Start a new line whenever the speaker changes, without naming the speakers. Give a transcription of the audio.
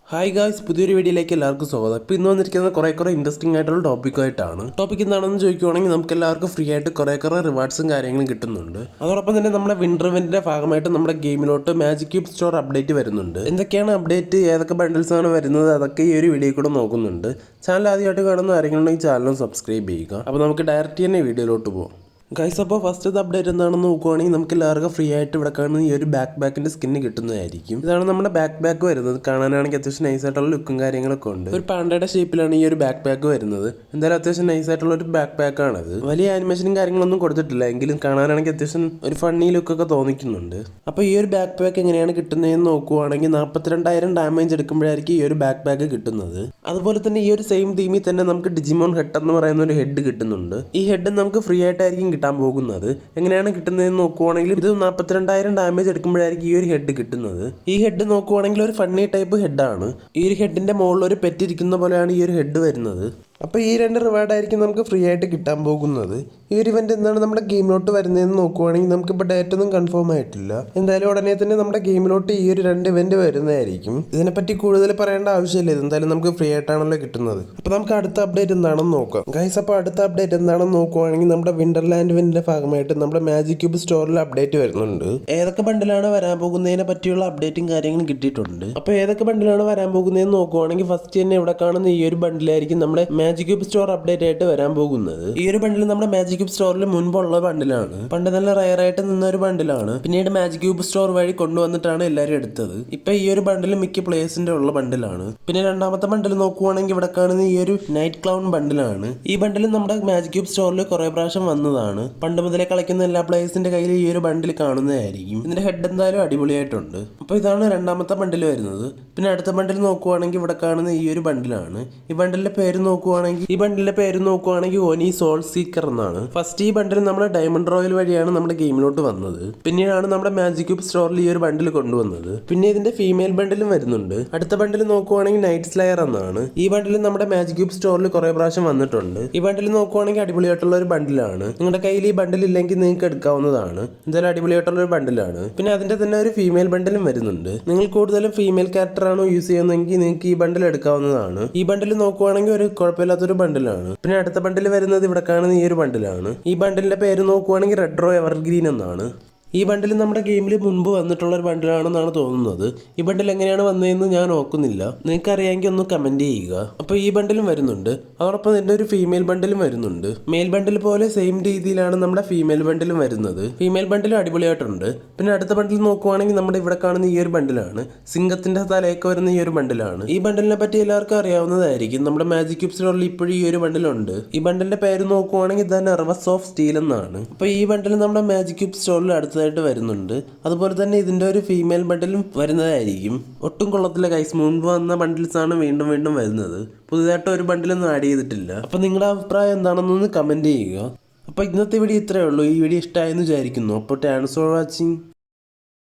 Hi guys, പുതിയൊരു വീഡിയോയിലേക്ക് എല്ലാവർക്കും സ്വാഗതം. ഇപ്പോൾ ഇന്ന് വന്നിരിക്കുന്നത് കുറേ ഇൻട്രസ്റ്റിംഗ് ആയിട്ടുള്ള ടോപ്പിക്കായിട്ടാണ്. ടോപ്പിക് എന്താണെന്ന് ചോദിക്കുവാണെങ്കിൽ നമുക്ക് എല്ലാവർക്കും ഫ്രീ ആയിട്ട് കുറേ റിവാർഡ്സും കാര്യങ്ങളും കിട്ടുന്നുണ്ട്. അതോടൊപ്പം തന്നെ നമ്മുടെ വിൻ്റർ ഇവന്റിന്റെ ഭാഗമായിട്ട് നമ്മുടെ ഗെയിമിലോട്ട് മാജിക് ക്യൂബ് സ്റ്റോർ അപ്ഡേറ്റ് വരുന്നുണ്ട്. എന്തൊക്കെയാണ് അപ്ഡേറ്റ്, ഏതൊക്കെ ബണ്ടിൽസ് ആണ് വരുന്നത്, അതൊക്കെ ഈ ഒരു വീഡിയോയിൽ കൂടെ നോക്കുന്നുണ്ട്. ചാനൽ ആദ്യമായിട്ട് കാണുന്ന ആരെങ്കിലും ചാനലും സബ്സ്ക്രൈബ് ചെയ്യുക. അപ്പോൾ നമുക്ക് ഡയറക്റ്റ് തന്നെ വീഡിയോയിലോട്ട് പോകാം. ഗൈസ്, അപ്പോൾ ഫസ്റ്റ് അപ്ഡേറ്റ് എന്താണെന്ന് നോക്കുവാണെങ്കിൽ നമുക്ക് എല്ലാവർക്കും ഫ്രീ ആയിട്ട് ഇവിടെ കാണുന്ന ഈ ഒരു ബാക്കിൻ്റെ സ്കിന്ന് കിട്ടുന്നതായിരിക്കും. ഇതാണ് നമ്മുടെ ബാക്ക് വരുന്നത്. കാണാനാണെങ്കിൽ അത്യാവശ്യം നൈസായിട്ടുള്ള ലുക്കും കാര്യങ്ങളൊക്കെ ഉണ്ട്. ഒരു പാണ്ടയുടെ ഷേപ്പിലാണ് ഈ ഒരു ബാക്ക് വരുന്നത്. എന്തായാലും അത്യാവശ്യം നൈസായിട്ടുള്ള ഒരു ബാക്ക് ആണത്. വലിയ ആനിമേഷനും കാര്യങ്ങളൊന്നും കൊടുത്തിട്ടില്ല, എങ്കിലും കാണാനാണെങ്കിൽ അത്യാവശ്യം ഒരു ഫണ്ണി ലുക്കൊക്കെ തോന്നിക്കുന്നുണ്ട്. അപ്പോൾ ഈ ഒരു ബാക്ക് എങ്ങനെയാണ് കിട്ടുന്നതെന്ന് നോക്കുവാണെങ്കിൽ 42,000 ഡാമേജ് എടുക്കുമ്പോഴായിരിക്കും ഈ ഒരു ബാക്ക് കിട്ടുന്നത്. അതുപോലെ തന്നെ ഈ ഒരു സെയിം തീമിൽ തന്നെ നമുക്ക് ഡിജിമോൺ ഹെഡ് എന്ന് പറയുന്ന ഒരു ഹെഡ് കിട്ടുന്നുണ്ട്. ഈ ഹെഡ് നമുക്ക് ഫ്രീ ആയിട്ടായിരിക്കും കിട്ടാൻ പോകുന്നത്. എങ്ങനെയാണ് കിട്ടുന്നതെന്ന് നോക്കുവാണെങ്കിൽ ഇത് 42,000 ഡാമേജ് എടുക്കുമ്പോഴായിരിക്കും ഈ ഒരു ഹെഡ് കിട്ടുന്നത്. ഈ ഹെഡ് നോക്കുവാണെങ്കിൽ ഒരു ഫണ്ണി ടൈപ്പ് ഹെഡാണ്. ഈ ഒരു ഹെഡിന്റെ മുകളിൽ ഒരു പെറ്റിരിക്കുന്ന പോലെയാണ് ഈ ഒരു ഹെഡ് വരുന്നത്. അപ്പോൾ ഈ രണ്ട് റിവാർഡായിരിക്കും നമുക്ക് ഫ്രീ ആയിട്ട് കിട്ടാൻ പോകുന്നത്. ഈ ഒരു ഇവന്റ് എന്താണ് നമ്മുടെ ഗെയിമിലോട്ട് വരുന്നതെന്ന് നോക്കുവാണെങ്കിൽ നമുക്കിപ്പോൾ ഡേറ്റ് ഒന്നും കൺഫേം ആയിട്ടില്ല. എന്തായാലും ഉടനെ തന്നെ നമ്മുടെ ഗെയിമിലോട്ട് ഈ ഒരു രണ്ട് ഇവന്റ് വരുന്നതായിരിക്കും. ഇതിനെപ്പറ്റി കൂടുതൽ പറയേണ്ട ആവശ്യമില്ല, ഇതെന്തായാലും നമുക്ക് ഫ്രീ ആയിട്ടാണല്ലോ കിട്ടുന്നത്. അപ്പോൾ നമുക്ക് അടുത്ത അപ്ഡേറ്റ് എന്താണെന്ന് നോക്കാം. ഗൈസ്, അപ്പോൾ അടുത്ത അപ്ഡേറ്റ് എന്താണെന്ന് നോക്കുവാണെങ്കിൽ നമ്മുടെ വിന്റർലാൻഡ് ഇവന്റിന്റെ ഭാഗമായിട്ട് നമ്മുടെ മാജിക് ക്യൂബ് സ്റ്റോറിൽ അപ്ഡേറ്റ് വരുന്നുണ്ട്. ഏതൊക്കെ ബണ്ടിലാണ് വരാൻ പോകുന്നതിനെ പറ്റിയുള്ള അപ്ഡേറ്റും കാര്യങ്ങളും കിട്ടിയിട്ടുണ്ട്. അപ്പോൾ ഏതൊക്കെ ബണ്ടിലാണ് വരാൻ പോകുന്നതെന്ന് നോക്കുവാണെങ്കിൽ ഫസ്റ്റ് തന്നെ ഇവിടെ കാണുന്ന ഈ ഒരു ബണ്ടിലായിരിക്കും നമ്മുടെ മാജിക് ക്യൂബ് സ്റ്റോർ അപ്ഡേറ്റ് ആയിട്ട് വരാൻ പോകുന്നത്. ഈ ഒരു ബണ്ടിൽ നമ്മുടെ മാജിക് ക്യൂബ് സ്റ്റോറിൽ മുൻപുള്ള ബണ്ടിലാണ്. പണ്ട് നല്ല റയർ ആയിട്ട് നിന്ന ഒരു ബണ്ടിലാണ്. പിന്നീട് മാജിക് ക്യൂബ് സ്റ്റോർ വഴി കൊണ്ടുവന്നിട്ടാണ് എല്ലാവരും എടുത്തത്. ഇപ്പൊ ഈ ഒരു ബണ്ടിൽ മിക്ക പ്ലേസിന്റെ ഉള്ള ബണ്ടിലാണ്. പിന്നെ രണ്ടാമത്തെ ബണ്ടിൽ നോക്കുവാണെങ്കിൽ ഇവിടെ കാണുന്ന ഈ ഒരു നൈറ്റ് ക്ലൗൺ ബണ്ടിലാണ്. ഈ ബണ്ടിൽ നമ്മുടെ മാജിക് ക്യൂബ് സ്റ്റോറിൽ കുറെ പ്രാവശ്യം വന്നതാണ്. പണ്ട് മുതലേ കളിക്കുന്ന എല്ലാ പ്ലേയേഴ്സിന്റെ കയ്യിൽ ഈ ഒരു ബണ്ടിൽ കാണുന്നതായിരിക്കും. ഇതിന്റെ ഹെഡ് എന്തായാലും അടിപൊളിയായിട്ടുണ്ട്. അപ്പോൾ ഇതാണ് രണ്ടാമത്തെ ബണ്ടിൽ വരുന്നത്. പിന്നെ അടുത്ത ബണ്ടിൽ നോക്കുവാണെങ്കിൽ ഇവിടെ കാണുന്ന ഈ ഒരു ബണ്ടിലാണ്. ഈ ബണ്ടിലിന്റെ പേര് നോക്കുവാണെങ്കിൽ ഓനി സോൾ സീക്കർ എന്നാണ്. ഫസ്റ്റ് ഈ ബണ്ടിൽ നമ്മുടെ ഡയമണ്ട് റോയൽ വഴിയാണ് നമ്മുടെ ഗെയിമിലോട്ട് വന്നത്. പിന്നീടാണ് നമ്മുടെ മാജിക് ക്യൂബ് സ്റ്റോറിൽ ഈ ഒരു ബണ്ടിൽ കൊണ്ടുവന്നത്. പിന്നെ ഇതിന്റെ ഫീമെയിൽ ബണ്ടിലും വരുന്നുണ്ട്. അടുത്ത ബണ്ടിൽ നോക്കുവാണെങ്കിൽ നൈറ്റ് സ്ലെയർ എന്നാണ്. ഈ ബണ്ടിൽ നമ്മുടെ മാജിക് ക്യൂബ് സ്റ്റോറിൽ കുറെ പ്രാവശ്യം വന്നിട്ടുണ്ട്. ഈ ബണ്ടിൽ നോക്കുവാണെങ്കിൽ അടിപൊളിയായിട്ടുള്ള ഒരു ബണ്ടിലാണ്. നിങ്ങളുടെ കയ്യിൽ ഈ ബണ്ടിൽ ഇല്ലെങ്കിൽ നിങ്ങൾക്ക് എടുക്കാവുന്നതാണ്. എന്തായാലും അടിപൊളിയായിട്ടുള്ള ഒരു ബണ്ടിലാണ്. പിന്നെ അതിന്റെ തന്നെ ഒരു ഫീമെയിൽ ബണ്ടിലും വരുന്നുണ്ട്. നിങ്ങൾ കൂടുതലും ഫീമെയിൽ ക്യാരക്ടറാണോ യൂസ് ചെയ്യുന്നതെങ്കിൽ നിങ്ങൾക്ക് ഈ ബണ്ടിൽ എടുക്കാവുന്നതാണ്. ഈ ബണ്ടിൽ നോക്കുവാണെങ്കിൽ ഒരു കുഴപ്പമില്ലാത്തൊരു ബണ്ടിലാണ്. പിന്നെ അടുത്ത ബണ്ടിൽ വരുന്നത് ഇവിടെ കാണുന്ന ഈ ഒരു ബണ്ടിലാണ്. ഈ ബണ്ടിലിന്റെ പേര് നോക്കുവാണെങ്കിൽ റെഡ് റോ എവർഗ്രീൻ എന്നാണ്. ഈ ബണ്ടിൽ നമ്മുടെ ഗെയിമിൽ മുൻപ് വന്നിട്ടുള്ള ഒരു ബണ്ടിലാണെന്നാണ് തോന്നുന്നത്. ഈ ബണ്ടിൽ എങ്ങനെയാണ് വന്നതെന്ന് ഞാൻ നോക്കുന്നില്ല. നിങ്ങൾക്ക് അറിയാമെങ്കിൽ ഒന്ന് കമന്റ് ചെയ്യുക. അപ്പോൾ ഈ ബണ്ടിലും വരുന്നുണ്ട്. അതോടൊപ്പം തന്നെ ഒരു ഫീമെയിൽ ബണ്ടിലും വരുന്നുണ്ട്. മെയിൽ ബണ്ടിൽ പോലെ സെയിം രീതിയിലാണ് നമ്മുടെ ഫീമെയിൽ ബണ്ടിലും വരുന്നത്. ഫീമെയിൽ ബണ്ടിലും അടിപൊളിയായിട്ടുണ്ട്. പിന്നെ അടുത്ത ബണ്ടിൽ നോക്കുവാണെങ്കിൽ നമ്മുടെ ഇവിടെ കാണുന്ന ഈ ഒരു ബണ്ടിലാണ്. സിംഗത്തിന്റെ തലയൊക്കെ വരുന്ന ഈ ഒരു ബണ്ടിലാണ്. ഈ ബണ്ടിലിനെ പറ്റി എല്ലാവർക്കും അറിയാവുന്നതായിരിക്കും. നമ്മുടെ മാജിക് ക്യൂബ് സ്റ്റോറിൽ ഇപ്പോഴും ഈ ഒരു ബണ്ടിലുണ്ട്. ഈ ബണ്ടിലിന്റെ പേര് നോക്കുവാണെങ്കിൽ ദ നെർവസ് ഓഫ് സ്റ്റീൽ എന്നാണ്. അപ്പോൾ ഈ ബണ്ടിൽ നമ്മുടെ മാജിക് ക്യൂബ് സ്റ്റോറിൽ അടുത്ത വരുന്നുണ്ട്. അതുപോലെ തന്നെ ഇതിന്റെ ഒരു ഫീമെയിൽ ബണ്ടിലും വരുന്നതായിരിക്കും. ഒട്ടും കൊള്ളത്തില്ല ഗൈസ്, മുൻപ് വന്ന ബണ്ടിൽസ് ആണ് വീണ്ടും വരുന്നത്. പുതുതായിട്ട് ഒരു ബണ്ടിലൊന്നും ആഡ് ചെയ്തിട്ടില്ല. അപ്പൊ നിങ്ങളുടെ അഭിപ്രായം എന്താണെന്നൊന്ന് കമന്റ് ചെയ്യുക. അപ്പൊ ഇന്നത്തെ വീഡിയോ ഇത്രയേ ഉള്ളൂ. ഈ വീഡിയോ ഇഷ്ടമായെന്ന് വിചാരിക്കുന്നു. അപ്പോൾ താങ്ക്സ് ഫോർ വാച്ചിങ്.